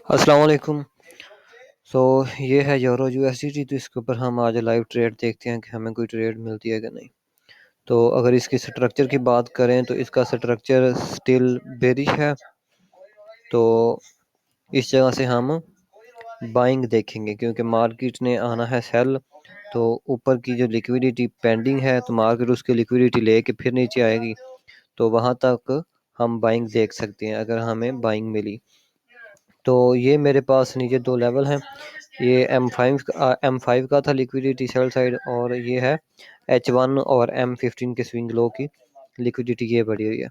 अस्सलाम वालेकुम। सो ये है यूरो यूएसडीटी। तो इसके ऊपर हम आज लाइव ट्रेड देखते हैं कि हमें कोई ट्रेड मिलती है कि नहीं। तो अगर इसकी स्ट्रक्चर की बात करें तो इसका स्ट्रक्चर स्टिल बेरिश है। तो इस जगह से हम बाइंग देखेंगे क्योंकि मार्केट ने आना है सेल। तो ऊपर की जो लिक्विडिटी पेंडिंग है तो मार्केट उसकी लिक्विडिटी लेके फिर नीचे आएगी। तो वहां तक हम बाइंग देख सकते हैं अगर हमें बाइंग मिली। तो ये मेरे पास नीचे दो लेवल हैं। ये M5 का था लिक्विडिटी सेल साइड, और ये है H1 और M15 के स्विंग लो की लिक्विडिटी ये बढ़ी हुई है।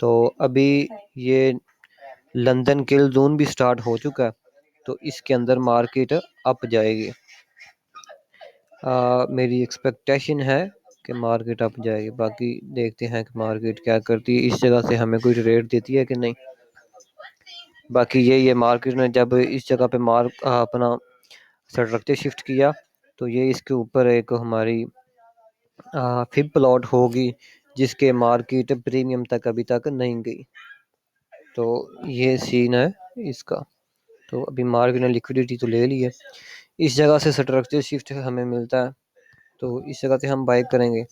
तो अभी ये लंदन किल जोन भी स्टार्ट हो चुका है, तो इसके अंदर मार्केट अप जाएगी। मेरी एक्सपेक्टेशन है कि मार्केट अप जाएगी। बाकी देखते हैं कि मार्केट क्या करती है, इस जगह से हमें कोई रेट देती है कि नहीं। बाकी ये मार्केट ने जब इस जगह पे अपना स्ट्रक्चर शिफ्ट किया तो ये इसके ऊपर एक हमारी फिब प्लॉट होगी जिसके मार्केट प्रीमियम तक अभी तक नहीं गई। तो ये सीन है इसका। तो अभी मार्केट ने लिक्विडिटी तो ले ली है, इस जगह से स्ट्रक्चर शिफ्ट हमें मिलता है तो इस जगह से हम बाय करेंगे।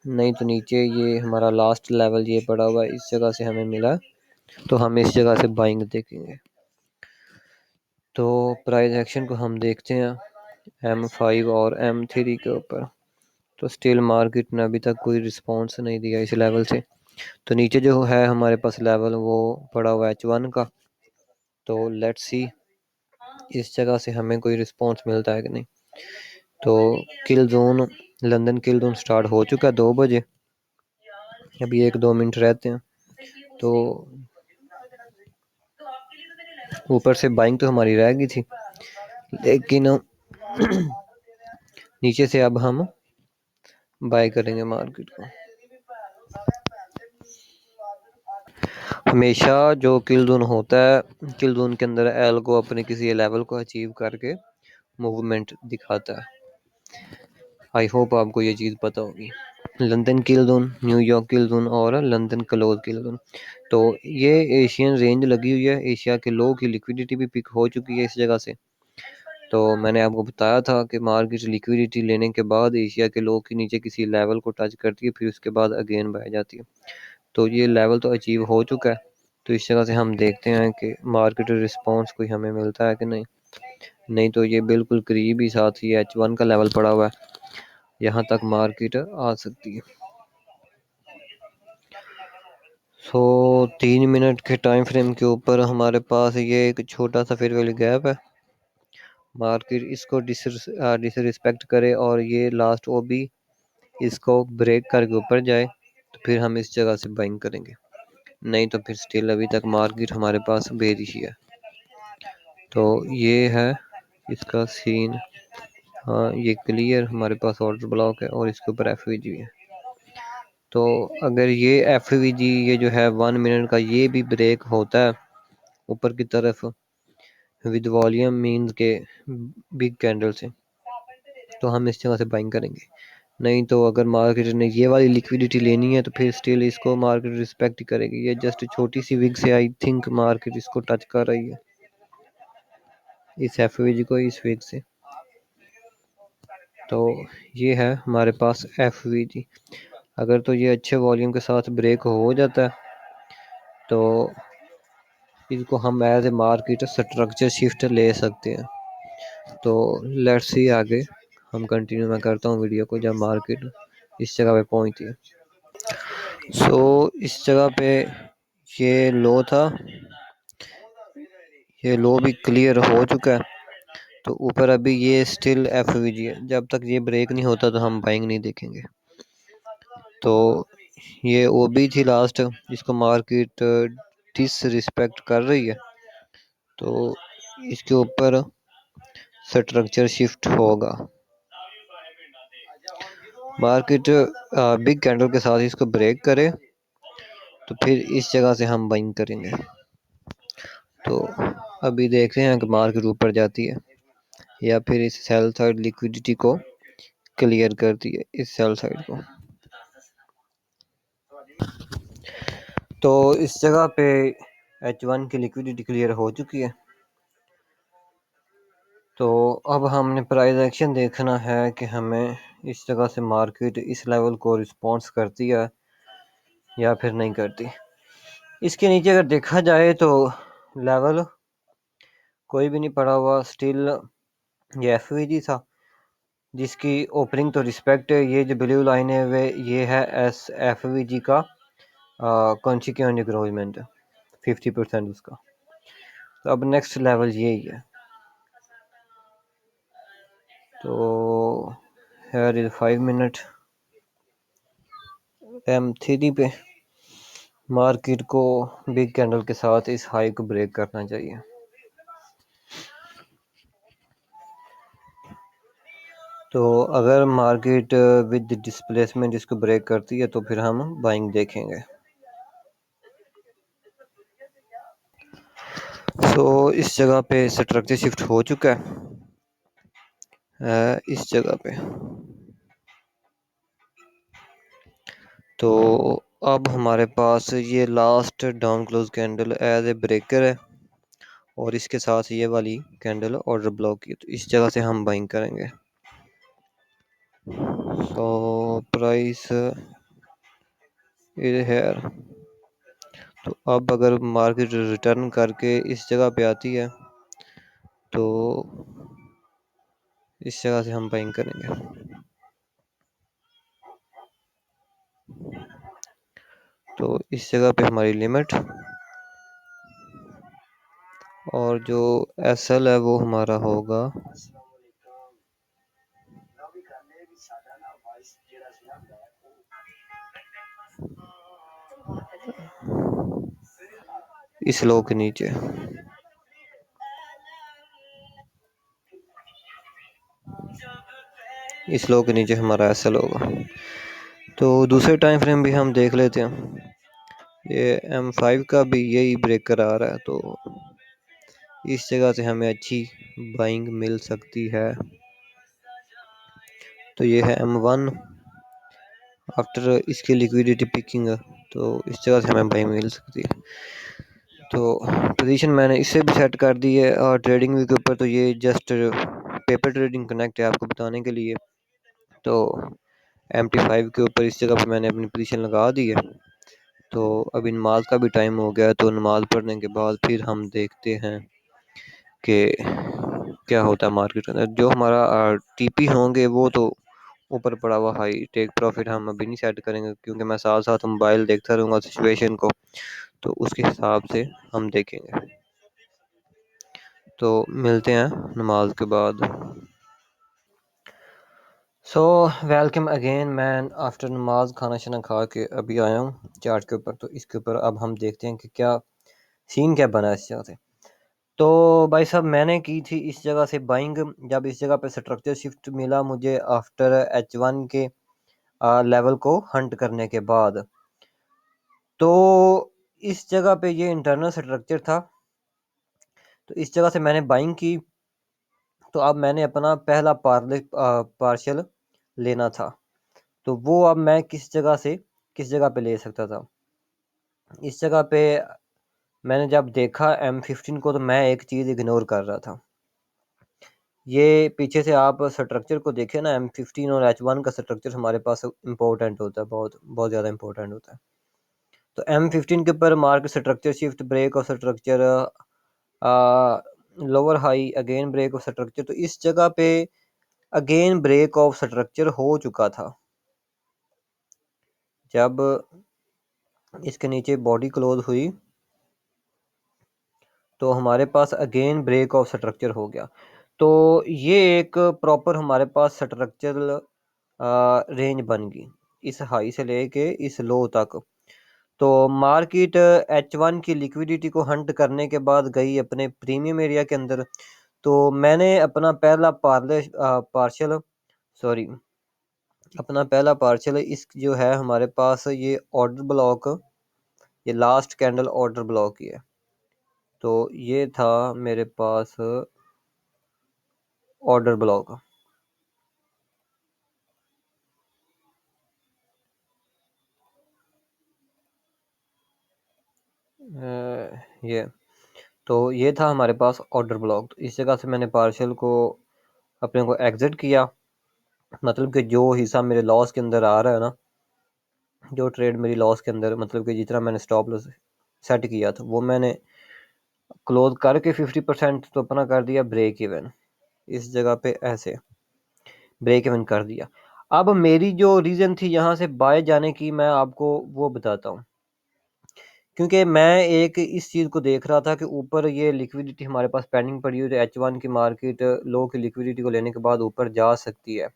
नहीं तो नीचे ये हमारा लास्ट लेवल ये पड़ा हुआ है, इस जगह से हमें मिला तो हम इस जगह से बाइंग देखेंगे। तो प्राइस एक्शन को हम देखते हैं M5 और M3 के ऊपर। तो स्टिल मार्केट ने अभी तक कोई रिस्पांस नहीं दिया इस लेवल से। तो नीचे जो है हमारे पास लेवल वो पड़ा हुआ है H1 का। तो लेट्स सी इस जगह से हमें कोई रिस्पांस मिलता है कि नहीं। तो किल जोन लंदन किल जोन स्टार्ट हो चुका है 2 बजे। अभी 1-2 मिनट रहते हैं। तो ऊपर से बाइंग तो हमारी रह गई थी, लेकिन नीचे से अब हम बाय करेंगे मार्केट को। हमेशा जो किल जोन होता है, किल जोन के अंदर एल को अपने किसी लेवल को अचीव करके मूवमेंट दिखाता है। आई होप आपको ये चीज़ पता होगी। लंदन किल जोन, न्यूयॉर्क किल जोन और लंदन क्लोज किल जोन। तो ये एशियन रेंज लगी हुई है, एशिया के लो की लिक्विडिटी भी पिक हो चुकी है इस जगह से। तो मैंने आपको बताया था कि मार्केट लिक्विडिटी लेने के बाद एशिया के लो के नीचे किसी लेवल को टच करती है, फिर उसके बाद अगेन बाय जाती है। तो ये लेवल तो अचीव हो चुका है। तो इस जगह से हम देखते हैं कि मार्केट रिस्पांस कोई हमें मिलता है कि नहीं। नहीं तो ये बिल्कुल करीब ही साथ ही H1 का लेवल पड़ा हुआ है, यहाँ तक मार्केट आ सकती है। 3 मिनट के टाइम फ्रेम के ऊपर हमारे पास ये एक छोटा सा फेयर वैल्यू गैप है। मार्केट इसको डिसरिस्पेक्ट करे और ये लास्ट ओ भी इसको ब्रेक करके ऊपर जाए तो फिर हम इस जगह से बाइंग करेंगे। नहीं तो फिर स्टिल अभी तक मार्केट हमारे पास बेरिश ही है। तो ये है इसका सीन। हाँ, ये क्लियर हमारे पास ऑर्डर ब्लॉक है और इसके ऊपर एफवीजी है। तो अगर ये एफवीजी ये जो है 1 मिनट का ये भी ब्रेक होता है ऊपर की तरफ विद वॉल्यूम मीन्स के बिग कैंडल से, तो हम इस जगह से बाइंग करेंगे। नहीं तो अगर मार्केट ने ये वाली लिक्विडिटी लेनी है तो फिर स्टिल इसको मार्केट रिस्पेक्ट ही करेगी। ये जस्ट छोटी सी विग से आई थिंक मार्केट इसको टच कर रही है, इस एफवीजी को इस विग से। तो ये है हमारे पास एफवीजी। अगर तो ये अच्छे वॉल्यूम के साथ ब्रेक हो जाता है तो इसको हम as a market structure shift ले सकते हैं। तो लेट्स सी आगे हम कंटिन्यू। मैं करता हूँ वीडियो को जब मार्केट इस जगह पे पहुंचती है। इस जगह पे ये लो था, ये लो भी क्लियर हो चुका है। तो ऊपर अभी ये स्टिल एफवीजी है, जब तक ये ब्रेक नहीं होता तो हम बाइंग नहीं देखेंगे। तो ये ओबी थी लास्ट जिसको मार्केट डिसरिस्पेक्ट कर रही है, तो इसके ऊपर स्ट्रक्चर शिफ्ट होगा। मार्केट बिग कैंडल के साथ इसको ब्रेक करे तो फिर इस जगह से हम बाइंग करेंगे। तो अभी देख रहे हैं कि मार्केट ऊपर जाती है या फिर इस सेल साइड लिक्विडिटी को क्लियर करती है, इस सेल साइड को। तो इस जगह पे H1 की लिक्विडिटी क्लियर हो चुकी है। तो अब हमने प्राइस एक्शन देखना है कि हमें इस जगह से मार्केट इस लेवल को रिस्पॉन्स करती है या फिर नहीं करती। इसके नीचे अगर देखा जाए तो लेवल कोई भी नहीं पड़ा हुआ, स्टिल ये एफवीजी था जिसकी ओपनिंग तो रिस्पेक्ट है। ये जो ब्लू लाइन है वे ये है एस एफवीजी का कॉन्सिक्वेंट इंक्रोचमेंट 50% उसका। तो अब नेक्स्ट लेवल यही है। तो हेयर इज 5 मिनट M3 पे मार्केट को बिग कैंडल के साथ इस हाई को ब्रेक करना चाहिए। तो अगर मार्केट विद डिस्प्लेसमेंट इसको ब्रेक करती है तो फिर हम बाइंग देखेंगे। तो इस जगह पे स्ट्रक्चर शिफ्ट हो चुका है इस जगह पे। तो अब हमारे पास ये last down close candle as a breaker है और इसके साथ ये वाली कैंडल ऑर्डर ब्लॉक की, तो इस जगह से हम बाइंग करेंगे। तो प्राइस इज हेयर। तो अब अगर मार्केट रिटर्न करके इस जगह पे आती है तो इस जगह से हम बाइंग करेंगे। तो इस जगह पे हमारी लिमिट और जो एसएल है वो हमारा होगा इस लो के नीचे। इस लो के नीचे हमारा एसएल होगा। तो दूसरे टाइम फ्रेम भी हम देख लेते हैं। ये M5 का भी यही ब्रेकर आ रहा है, तो इस जगह से हमें अच्छी बाइंग मिल सकती है। तो ये है M1 आफ्टर इसकी लिक्विडिटी पिकिंग, तो इस जगह से हमें बाइंग मिल सकती है। तो पोजीशन मैंने इससे भी सेट कर दी है और ट्रेडिंग व्यू के ऊपर तो ये जस्ट पेपर ट्रेडिंग कनेक्ट है आपको बताने के लिए। तो MT5 के ऊपर इस जगह पर मैंने अपनी पोजीशन लगा दी है। तो अभी नमाज का भी टाइम हो गया है, तो नमाज पढ़ने के बाद फिर हम देखते हैं कि क्या होता है मार्केट के अंदर। जो हमारा टीपी होंगे वो तो ऊपर पड़ा हुआ हाई टेक प्रॉफिट हम अभी नहीं सेट करेंगे, क्योंकि मैं साथ साथ मोबाइल देखता रहूँगा सिचुएशन को, तो उसके हिसाब से हम देखेंगे। तो मिलते हैं नमाज के बाद। So welcome again man, after नमाज खाना शाना खा के अभी आया हूँ चार्ट के ऊपर। तो इसके ऊपर अब हम देखते हैं कि क्या सीन क्या बना इस जगह से। तो भाई साहब मैंने की थी इस जगह से बाइंग, जब इस जगह पे स्ट्रक्चर शिफ्ट मिला मुझे आफ्टर H1 के लेवल को हंट करने के बाद। तो इस जगह पे ये इंटरनल स्ट्रक्चर था, तो इस जगह से मैंने बाइंग की। तो अब मैंने अपना पहला पार्शियल लेना था, तो वो अब मैं किस जगह पे ले सकता था। इस जगह पे मैंने जब देखा M15 को, तो मैं एक चीज़ इग्नोर कर रहा था। ये पीछे से आप स्ट्रक्चर को देखें ना, M15 और H1 का स्ट्रक्चर हमारे पास इंपॉर्टेंट होता है, बहुत बहुत ज़्यादा इंपॉर्टेंट होता है। तो M15 के ऊपर मार्क स्ट्रक्चर शिफ्ट ब्रेक और structure lower high again break of structure. तो इस जगह पे अगेन ब्रेक ऑफ स्ट्रक्चर हो चुका था। जब इसके नीचे बॉडी क्लोज हुई तो हमारे पास अगेन ब्रेक ऑफ स्ट्रक्चर हो गया। तो ये एक प्रॉपर हमारे पास स्ट्रक्चरल रेंज बन गई इस हाई से लेके इस लो तक। तो मार्केट H1 की लिक्विडिटी को हंट करने के बाद गई अपने प्रीमियम एरिया के अंदर। तो मैंने अपना पहला पार्शियल इस जो है हमारे पास ये ऑर्डर ब्लॉक, ये लास्ट कैंडल ऑर्डर ब्लॉक ही है। तो ये था मेरे पास ऑर्डर ब्लॉक। ये तो ये था हमारे पास ऑर्डर ब्लॉक। तो इस जगह से मैंने पार्शल को अपने को एग्जिट किया, मतलब कि जो हिस्सा मेरे लॉस के अंदर आ रहा है ना, जो ट्रेड मेरी लॉस के अंदर, मतलब कि जितना मैंने स्टॉप लॉस सेट किया था वो मैंने क्लोज करके 50% तो अपना कर दिया ब्रेक इवन। इस जगह पे ऐसे ब्रेक इवन कर दिया। अब मेरी जो रीज़न थी यहाँ से बाय जाने की, मैं आपको वो बताता हूँ। क्योंकि मैं एक इस चीज़ को देख रहा था कि ऊपर ये लिक्विडिटी हमारे पास पेंडिंग पड़ी हुई है, H1 की मार्केट लो की लिक्विडिटी को लेने के बाद ऊपर जा सकती है।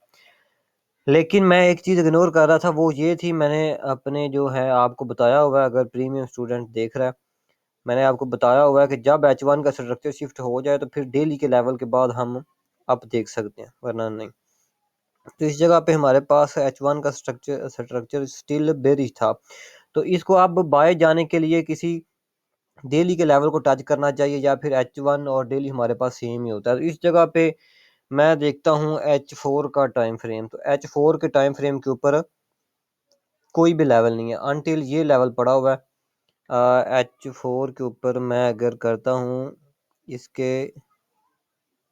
लेकिन मैं एक चीज़ इग्नोर कर रहा था, वो ये थी, मैंने अपने जो है आपको बताया हुआ है, अगर प्रीमियम स्टूडेंट देख रहा है, मैंने आपको बताया हुआ है कि जब H1 का स्ट्रक्चर शिफ्ट हो जाए तो फिर डेली के लेवल के बाद हम अप देख सकते हैं, वरना नहीं। तो इस जगह पे हमारे पास H1 का स्ट्रक्चर स्टिल बेरिश था। तो इसको अब बाय जाने के लिए किसी डेली के लेवल को टच करना चाहिए, या फिर H1 और डेली हमारे पास सेम ही होता है। तो इस जगह पे मैं देखता हूँ H4 का टाइम फ्रेम। तो H4 के टाइम फ्रेम के ऊपर कोई भी लेवल नहीं है अनटिल ये लेवल पड़ा हुआ है। H4 के ऊपर मैं अगर करता हूँ इसके,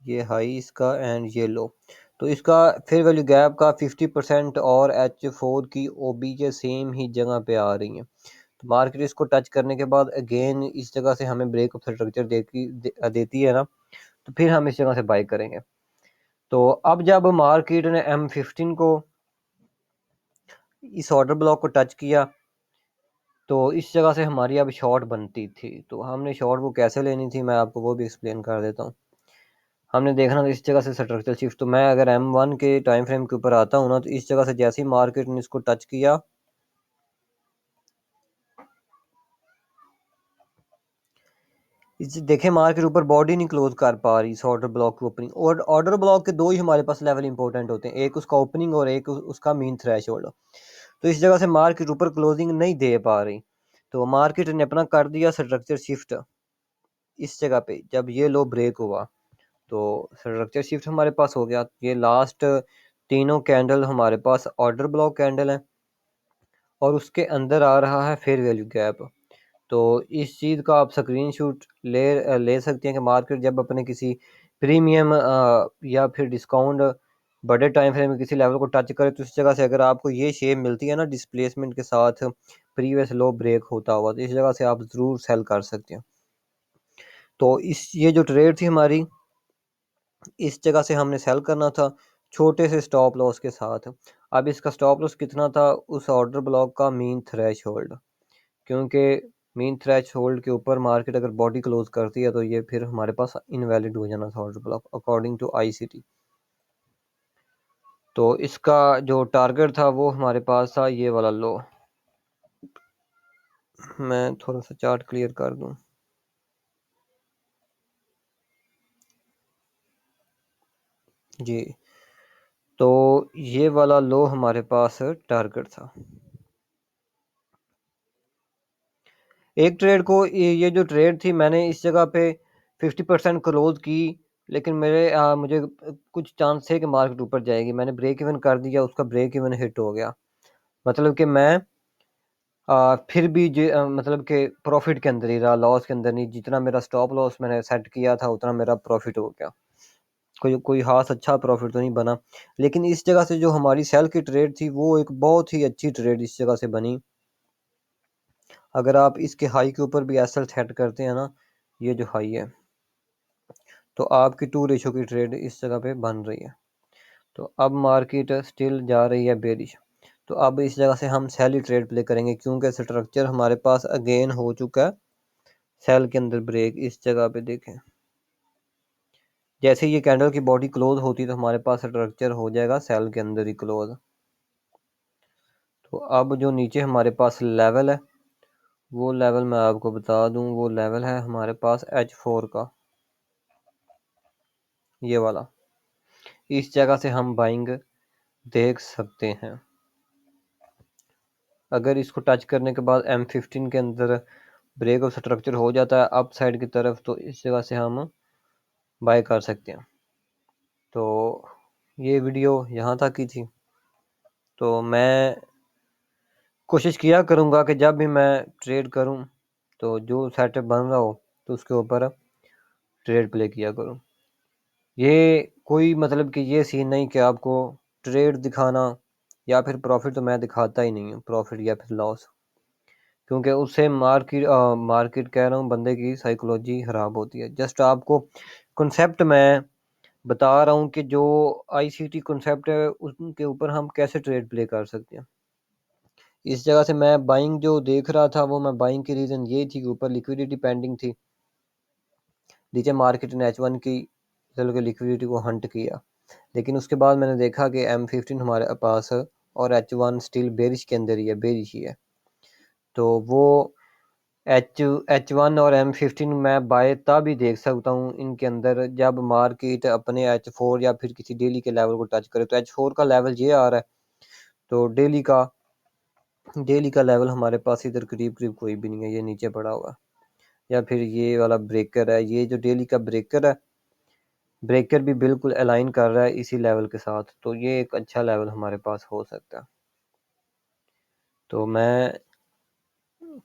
ये हाई इसका एंड ये लो, तो इसका फेयर वैल्यू गैप का 50% और H4 की OBJ सेम ही जगह पे आ रही है। तो मार्केट इसको टच करने के बाद अगेन इस जगह से हमें ब्रेक ऑफ स्ट्रक्चर देती है ना, तो फिर हम इस जगह से बाय करेंगे। तो अब जब मार्केट ने M15 को, इस ऑर्डर ब्लॉक को टच किया, तो इस जगह से हमारी अब शॉर्ट बनती थी। तो हमने शॉर्ट वो कैसे लेनी थी मैं आपको वो भी एक्सप्लेन कर देता हूँ। हमने देखना था इस जगह से स्ट्रक्चर शिफ्ट। तो मैं अगर M1 के टाइम फ्रेम के ऊपर आता हूँ ना, तो इस जगह से जैसे ही मार्केट ने इसको टच किया, इस देखें मार्केट ऊपर बॉडी नहीं क्लोज कर पा रही इस ऑर्डर ब्लॉक की ओपनिंग। और ऑर्डर ब्लॉक के दो ही हमारे पास लेवल इंपॉर्टेंट होते हैं, एक उसका ओपनिंग और एक उसका मीन थ्रेशोल्ड। तो इस जगह से मार्केट ऊपर क्लोजिंग नहीं दे पा रही, तो मार्केट ने अपना कर दिया स्ट्रक्चर शिफ्ट। इस जगह पे जब ये लो ब्रेक हुआ तो स्ट्रक्चर शिफ्ट हमारे पास हो गया। ये लास्ट तीनों कैंडल हमारे पास ऑर्डर ब्लॉक कैंडल है और उसके अंदर आ रहा है फेयर वैल्यू गैप। तो इस चीज़ का आप स्क्रीनशॉट ले सकते हैं कि मार्केट जब अपने किसी प्रीमियम या फिर डिस्काउंट बड़े टाइम फ्रेम में किसी लेवल को टच करे, तो इस जगह से अगर आपको ये शेप मिलती है ना डिस्प्लेसमेंट के साथ प्रीवियस लो ब्रेक होता हुआ, तो इस जगह से आप ज़रूर सेल कर सकते हैं। तो इस ये जो ट्रेड थी हमारी, इस जगह से हमने सेल करना था छोटे से स्टॉप लॉस के साथ। अब इसका स्टॉप लॉस कितना था, उस ऑर्डर ब्लॉक का मीन थ्रेशोल्ड, क्योंकि मीन थ्रेशोल्ड के ऊपर मार्केट अगर बॉडी क्लोज करती है तो ये फिर हमारे पास इनवैलिड हो जाना था order block according to ICT। तो इसका जो टारगेट था वो हमारे पास था ये वाला लो। मैं थोड़ा सा चार्ट क्लियर कर दूं। जी, तो ये वाला लो हमारे पास टारगेट था। एक ट्रेड को ये जो ट्रेड थी मैंने इस जगह पे 50% क्लोज की, लेकिन मुझे कुछ चांस थे कि मार्केट ऊपर जाएगी। मैंने ब्रेक इवन कर दिया, उसका ब्रेक इवन हिट हो गया, मतलब कि मैं फिर भी मतलब कि प्रॉफिट के अंदर ही रहा, लॉस के अंदर नहीं। जितना मेरा स्टॉप लॉस मैंने सेट किया था उतना मेरा प्रॉफिट हो गया। कोई कोई खास अच्छा प्रॉफिट तो नहीं बना, लेकिन इस जगह से जो हमारी सेल की ट्रेड थी वो एक बहुत ही अच्छी ट्रेड इस जगह से बनी। अगर आप इसके हाई के ऊपर भी एसएल सेट करते हैं ना, ये जो हाई है, तो आपकी 2 रेशो की ट्रेड इस जगह पे बन रही है। तो अब मार्केट स्टिल जा रही है बेरिश। तो अब इस जगह से हम सेल ही ट्रेड प्ले करेंगे, क्योंकि स्ट्रक्चर हमारे पास अगेन हो चुका है सेल के अंदर ब्रेक। इस जगह पे देखें, जैसे ये कैंडल की बॉडी क्लोज होती है तो हमारे पास स्ट्रक्चर हो जाएगा सेल के अंदर ही क्लोज। तो अब जो नीचे हमारे पास लेवल है, वो लेवल मैं आपको बता दूं, वो लेवल है हमारे पास H4 का, ये वाला। इस जगह से हम बाइंग देख सकते हैं। अगर इसको टच करने के बाद M15 के अंदर ब्रेक ऑफ स्ट्रक्चर हो जाता है अप साइड की तरफ, तो इस जगह से हम बाय कर सकते हैं। तो ये वीडियो यहाँ तक की थी। तो मैं कोशिश करूँगा कि जब भी मैं ट्रेड करूँ तो जो सेटअप बन रहा हो तो उसके ऊपर ट्रेड प्ले किया करो। ये कोई मतलब कि ये सीन नहीं कि आपको ट्रेड दिखाना या फिर प्रॉफिट, तो मैं दिखाता ही नहीं हूँ प्रॉफिट या फिर लॉस, क्योंकि उससे मार्केट कह रहा हूँ बंदे की साइकोलॉजी खराब होती है। जस्ट आपको कॉन्सेप्ट मैं बता रहा हूँ कि जो आईसीटी कॉन्सेप्ट है उनके ऊपर हम कैसे ट्रेड प्ले कर सकते हैं। इस जगह से मैं बाइंग जो देख रहा था, वो मैं बाइंग की रीज़न ये थी कि ऊपर लिक्विडिटी पेंडिंग थी, नीचे मार्केट ने H1 की चल के लिक्विडिटी को हंट किया, लेकिन उसके बाद मैंने देखा कि M15 हमारे पास है और H1 स्टिल बेरिश के अंदर ही है, बेरिश ही है। तो वो H1 और M15 मैं बाय तब ही देख सकता हूँ इनके अंदर जब मार्केट अपने H4 या फिर किसी डेली के लेवल को टच करे। तो H4 का लेवल ये आ रहा है, तो डेली का लेवल हमारे पास इधर करीब करीब कोई भी नहीं है, ये नीचे पड़ा हुआ, या फिर ये वाला ब्रेकर है, ये जो डेली का ब्रेकर है, ब्रेकर भी बिल्कुल अलाइन कर रहा है इसी लेवल के साथ, तो ये एक अच्छा लेवल हमारे पास हो सकता है। तो मैं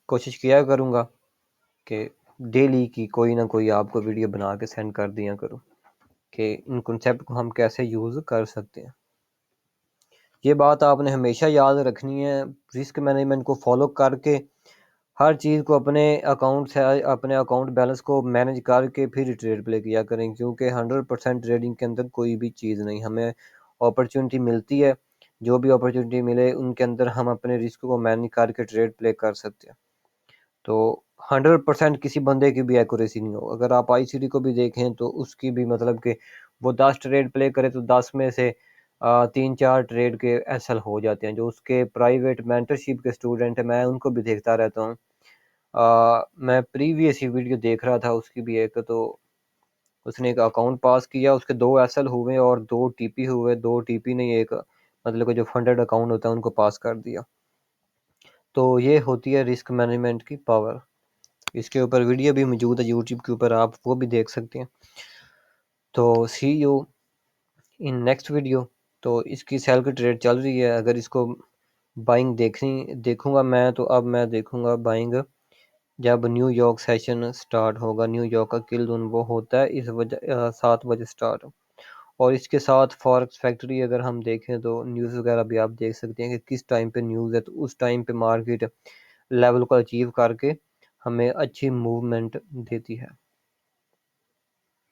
कोशिश किया करूँगा कि डेली की कोई ना कोई आपको वीडियो बना के सेंड कर दिया करूँ कि इन कॉन्सेप्ट को हम कैसे यूज़ कर सकते हैं। ये बात आपने हमेशा याद रखनी है, रिस्क मैनेजमेंट को फॉलो करके हर चीज़ को अपने अकाउंट से, अपने अकाउंट बैलेंस को मैनेज करके फिर ट्रेड प्ले किया करें, क्योंकि 100% ट्रेडिंग के अंदर कोई भी चीज़ नहीं, हमें अपॉर्चुनिटी मिलती है, जो भी अपॉर्चुनिटी मिले उनके अंदर हम अपने रिस्क को मैनेज करके ट्रेड प्ले कर सकते हैं। तो 100% किसी बंदे की भी एक्यूरेसी नहीं हो। अगर आप आईसीडी को भी देखें तो उसकी भी मतलब कि वो 10 ट्रेड प्ले करे तो 10 में से 3-4 ट्रेड के एसएल हो जाते हैं। जो उसके प्राइवेट मेंटरशिप के स्टूडेंट हैं, मैं उनको भी देखता रहता हूँ। मैं प्रीवियस ही वीडियो देख रहा था उसकी भी एक, तो उसने एक अकाउंट पास किया, उसके 2 एसएल हुए और 2 टीपी हुए, 2 टीपी नहीं, एक मतलब कि जो फंडेड अकाउंट होता है उनको पास कर दिया। तो ये होती है रिस्क मैनेजमेंट की पावर। इसके ऊपर वीडियो भी मौजूद है यूट्यूब के ऊपर, आप वो भी देख सकते हैं। तो सी यू इन नेक्स्ट वीडियो। तो इसकी सेल की ट्रेड चल रही है, अगर इसको बाइंग देखूंगा मैं, तो अब मैं देखूंगा बाइंग जब न्यूयॉर्क सेशन स्टार्ट होगा। न्यूयॉर्क का किल जोन वो होता है इस वजह 7 बजे स्टार्ट, और इसके साथ फॉरेक्स फैक्ट्री अगर हम देखें तो न्यूज़ वगैरह भी आप देख सकते हैं कि किस टाइम पे न्यूज़ है, तो उस टाइम पे मार्केट लेवल को अचीव करके हमें अच्छी मूवमेंट देती है।